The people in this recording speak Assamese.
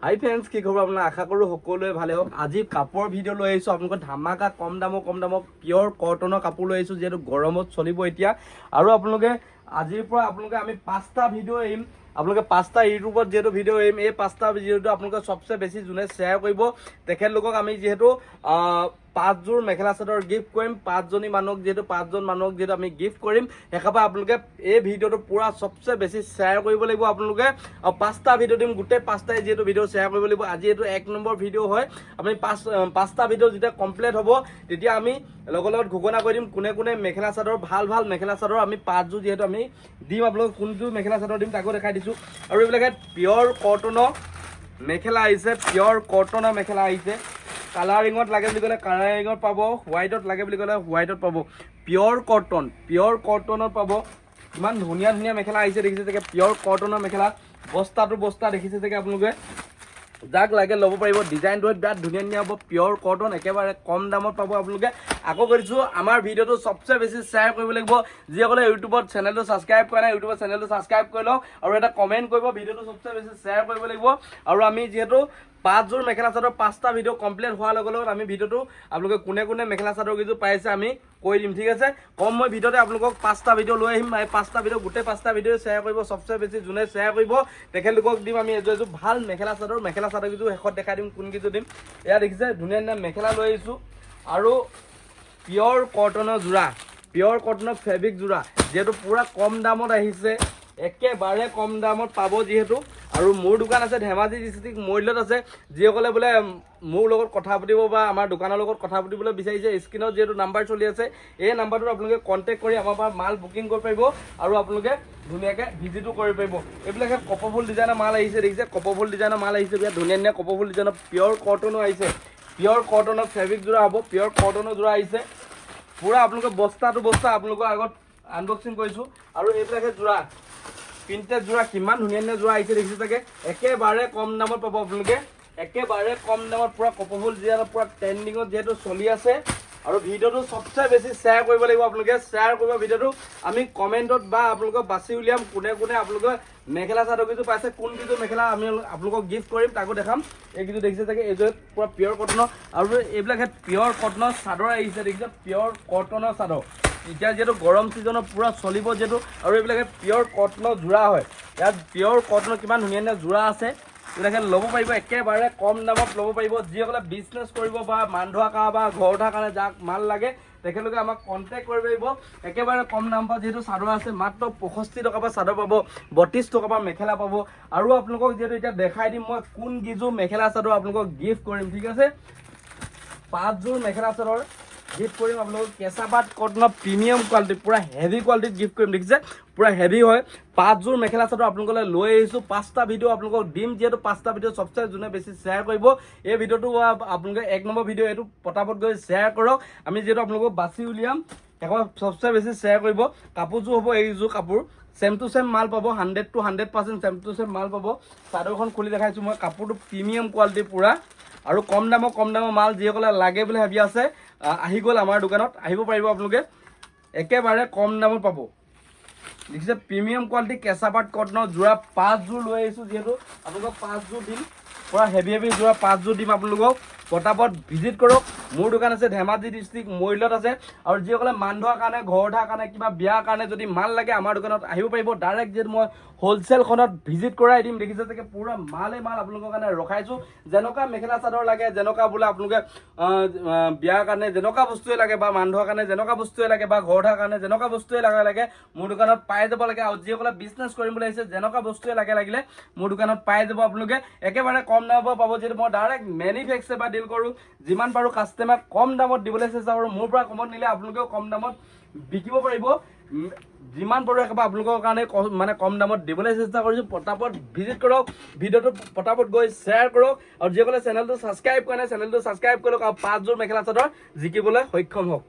হাই ফ্ৰেন্ডছ, কি খবৰ আপোনাৰ? আশা কৰোঁ সকলোৱে ভালে হওক। আজি কাপোৰৰ ভিডিঅ' লৈ আহিছোঁ আপোনালোকৰ ধামাকা কম দামৰ পিয়ৰ কটনৰ কাপোৰ লৈ আহিছোঁ, যিহেতু গৰমত চলিব এতিয়া। আৰু আপোনালোকে আজিৰ পৰা আমি 5টা ভিডিঅ' এৰিম। আপোনালোকে 5টা ইউটিউবত যিহেতু ভিডিঅ' এৰিম, এই 5টা ভিডিঅ'টো আপোনালোকে চবচে বেছি যোনে শ্বেয়াৰ কৰিব তেখেতলোকক আমি যিহেতু 5যোৰ মেখেলা চাদৰ গিফ্ট কৰিম। 5জনী মানুহক যিহেতু 5জন মানুহক যিহেতু আমি গিফ্ট কৰিম, সেইকাৰণে আপোনালোকে এই ভিডিঅ'টো পুৰা চবচে বেছি শ্বেয়াৰ কৰিব লাগিব আপোনালোকে। আৰু 5টা ভিডিঅ' দিম, গোটেই 5টাই যিহেতু ভিডিঅ' শ্বেয়াৰ কৰিব লাগিব। আজি এইটো 1 নম্বৰ ভিডিঅ' হয়। আমি 5টা ভিডিঅ' যেতিয়া কমপ্লিট হ'ব তেতিয়া আমি লগত ঘোষণা কৰি দিম কোনে কোনে মেখেলা চাদৰ ভাল মেখেলা চাদৰ আমি 5যোৰ যিহেতু আমি দিম। আপোনালোকক কোনযোৰ মেখেলা চাদৰ দিম তাকো দেখাই দিছোঁ। আৰু এইবিলাকে পিয়ৰ কটনৰ মেখেলা আহিছে, পিয়ৰ কটনৰ মেখেলা আহিছে। কালাৰিঙত লাগে বুলি ক'লে কালাৰিঙত পাব, হোৱাইটত লাগে বুলি ক'লে হোৱাইটত পাব। পিয়ৰ কটনত পাব। ইমান ধুনীয়া মেখেলা আহিছে, দেখিছে চাগে পিয়ৰ কটনৰ মেখেলা। বস্তা দেখিছে চাগে আপোনালোকে। যাক লাগে ল'ব পাৰিব। ডিজাইনটো বিৰাট ধুনীয়া হ'ব। পিয়ৰ কটন, একেবাৰে কম দামত পাব আপোনালোকে। আকৌ কৰিছোঁ, আমাৰ ভিডিঅ'টো চবচে বেছি শ্বেয়াৰ কৰিব লাগিব। যিসকলে ইউটিউবত চেনেলটো ছাবস্ক্ৰাইব কৰা নাই, ইউটিউবত চেনেলটো ছাবস্ক্ৰাইব কৰি লওক আৰু এটা কমেণ্ট কৰিব। ভিডিঅ'টো চবচে বেছি শ্বেয়াৰ কৰিব লাগিব। আৰু আমি যিহেতু 5যোৰ মেখেলা চাদৰ 5টা ভিডিঅ' কমপ্লিট হোৱাৰ লগত আমি ভিডিঅ'টো আপোনালোকে কোনে মেখেলা চাদৰ কিছু পাইছে আমি কৈ দিম, ঠিক আছে। কম মই ভিডিঅ'তে আপোনালোকক 5টা ভিডিঅ' লৈ আহিম। এই 5টা ভিডিঅ' গোটেই 5টা ভিডিঅ' শ্বেয়াৰ কৰিব। চবচে বেছি যোনে শ্বেয়াৰ কৰিব তেখেতলোকক দিম আমি এযোৰ ভাল মেখেলা চাদৰ কিছু শেষত দেখাই দিম কোন কিছু দিম। এয়া দেখিছে ধুনীয়া মেখেলা লৈ আহিছোঁ। আৰু পিয়ৰ কটনৰ যোৰা, পিয়ৰ কটনৰ ফেব্ৰিক যোৰা, যিহেতু পুৰা কম দামত আহিছে, একেবাৰে কম দামত পাব যিহেতু। আৰু মোৰ দোকান আছে ধেমাজি ডিষ্ট্ৰিক্ট মৰিলত আছে। যিসকলে বোলে মোৰ লগত কথা পাতিব বা আমাৰ দোকানৰ লগত কথা পাতিবলৈ বিচাৰিছে, স্ক্ৰীনত যিহেতু নাম্বাৰ চলি আছে, এই নাম্বাৰটোত আপোনালোকে কণ্টেক্ট কৰি আমাৰ পৰা মাল বুকিং কৰিব পাৰিব আৰু আপোনালোকে ধুনীয়াকৈ ভিজিটো কৰিব পাৰিব। এইবিলাকে কপৰফুল ডিজাইনৰ মাল আহিছে, দেখিছে কপৰফুল ডিজাইনৰ মাল আহিছে। বিৰাট ধুনীয়া কপৰফুল ডিজাইনৰ পিয়ৰ কটনো আহিছে। পিয়ৰ কটনৰ ফেব্ৰিক যোৰা হ'ব, পিয়ৰ কটনৰ যোৰা আহিছে। পুৰা আপোনালোকে বস্তা আপোনালোকৰ আগত আনবক্সিং কৰিছোঁ। আৰু এইবিলাকে যোৰা, প্ৰিণ্টেড যোৰা, কিমান ধুনীয়া যোৰা আহিছে দেখিছে চাগে। একেবাৰে কম দামত পাব আপোনালোকে, একেবাৰে কম দামত। পুৰা কপৰফুল ডিজাইনৰ পুৰা ট্ৰেণ্ডিঙত যিহেতু চলি আছে। আৰু ভিডিঅ'টো চবচে বেছি শ্বেয়াৰ কৰিব লাগিব আপোনালোকে। শ্বেয়াৰ কৰিব ভিডিঅ'টো। আমি কমেণ্টত বা আপোনালোকক বাছি উলিয়াম কোনে আপোনালোকে মেখেলা চাদৰ কিছু পাইছে, কোন কিছু মেখেলা আমি আপোনালোকক গিফ্ট কৰিম তাকো দেখাম। এই কিছু দেখিছে চাগে, এইযোৰ পুৰা পিয়ৰ কটনৰ। আৰু এইবিলাকে পিয়ৰ কটনৰ চাদৰ আহিছে, দেখিছে পিয়ৰ কটনৰ চাদৰ। এতিয়া যিহেতু গৰম ছিজনত পুৰা চলিব যিহেতু। আৰু এইবিলাকে পিয়ৰ কটনৰ যোৰা হয়। ইয়াত পিয়ৰ কটনৰ কিমান ধুনীয়া যোৰা আছে। এইবিলাকে ল'ব পাৰিব, একেবাৰে কম দামত ল'ব পাৰিব। যিসকলে বিজনেছ কৰিব বা মান ধোৱা কাৰণে বা ঘৰ উঠাৰ কাৰণে যাক মাল লাগে তেখেতলোকে আমাক কণ্টেক্ট কৰিব পাৰিব। একেবাৰে কম দাম পৰা যিহেতু চাদৰ আছে, মাত্ৰ 65 টকাৰ পৰা চাদৰ পাব, 32 টকাৰ পৰা মেখেলা পাব। আৰু আপোনালোকক যিহেতু এতিয়া দেখাই দিম মই কোন কিযোৰ মেখেলা চাদৰ আপোনালোকক গিফ্ট কৰিম, ঠিক আছে। 5যোৰ মেখেলা চাদৰ গিফ্ট কৰিম আপোনালোকক। কেঁচা পাট কটনৰ প্ৰিমিয়াম কোৱালিটি, পুৰা হেভি কোৱালিটিত গিফ্ট কৰিম, দেখিছে পুৰা হেভি হয়। 5যোৰ মেখেলা চাদৰ আপোনালোকলৈ লৈ আহিছোঁ। 5টা ভিডিঅ' আপোনালোকক দিম, যিহেতু 5টা ভিডিঅ' চবচে যোনে বেছি শ্বেয়াৰ কৰিব। এই ভিডিঅ'টো আপোনালোকে 1 নম্বৰ ভিডিঅ' এইটো পটাপট গৈ শ্বেয়াৰ কৰক। আমি যিহেতু আপোনালোকক বাছি উলিয়াম, সেইখন চবচে বেছি শ্বেয়াৰ কৰিব। কাপোৰযোৰ হ'ব এইযোৰ কাপোৰ, চেম টু চেম মাল পাব, 100 to 100% চেম টু চেম মাল পাব। চাদৰখন খুলি দেখাইছোঁ মই। কাপোৰটো প্ৰিমিয়াম কোৱালিটি পুৰা আৰু কম দামৰ মাল। যিসকলে লাগে বুলি ভাবি আছে আহি গ'ল আমাৰ দোকানত, আহিব পাৰিব আপোনালোকে। একেবাৰে কম দামত পাব, দেখিছে প্ৰিমিয়াম কোৱালিটি কেঁচা পাট কটনৰ যোৰা 5যোৰ লৈ আহিছোঁ। যিহেতু আপোনালোকক 5যোৰ দিম, পুৰা হেভি যোৰা 5যোৰ দিম আপোনালোকক। পটাপট ভিজিট কৰক। মোৰ দোকান আছে ধেমাজি ডিষ্ট্ৰিক্ট মৰিলত আছে। আৰু যিসকলে মান ধোৱাৰ কাৰণে, ঘৰ উঠাৰ কাৰণে, কিবা বিয়াৰ কাৰণে যদি মাল লাগে আমাৰ দোকানত আহিব পাৰিব। ডাইৰেক্ট যিহেতু মই হ'লচেলখনত ভিজিট কৰাই দিম, দেখিছে চাগে পুৰা মাল আপোনালোকৰ কাৰণে ৰখাইছোঁ। যেনেকুৱা মেখেলা চাদৰ লাগে, যেনেকুৱা বোলে আপোনালোকে বিয়াৰ কাৰণে যেনেকুৱা বস্তুৱে লাগে বা মান ধোৱাৰ কাৰণে যেনেকুৱা বস্তুৱে লাগে বা ঘৰ উঠাৰ কাৰণে যেনেকুৱা বস্তুৱে লাগে মোৰ দোকানত পাই যাব লাগে। আৰু যিসকলে বিজনেছ কৰিম বুলি আহিছে যেনেকুৱা বস্তুৱে লাগিলে মোৰ দোকানত পাই যাব আপোনালোকে। একেবাৰে কম দামত পাব, যিহেতু মই ডাইৰেক্ট মেনুফেক্সাৰ পৰা ডিল কৰোঁ। যিমান পাৰোঁ কাষ্টমাৰক কম দামত দিবলৈ চেষ্টা কৰোঁ। মোৰ পৰা কমত নিলে আপোনালোকেও কম দামত বিকিব পাৰিব। যিমান পাৰোঁ একেবাৰে আপোনালোকৰ কাৰণে কম দামত দিবলৈ চেষ্টা কৰিছোঁ। পটাপট ভিজিট কৰক, ভিডিঅ'টো পটাপট গৈ শ্বেয়াৰ কৰক। আৰু যিসকলে চেনেলটো ছাবস্ক্ৰাইব কৰা নাই চেনেলটো ছাবস্ক্ৰাইব কৰক। আৰু 5যোৰ মেখেলা চাদৰ জিকিবলৈ সক্ষম হওক।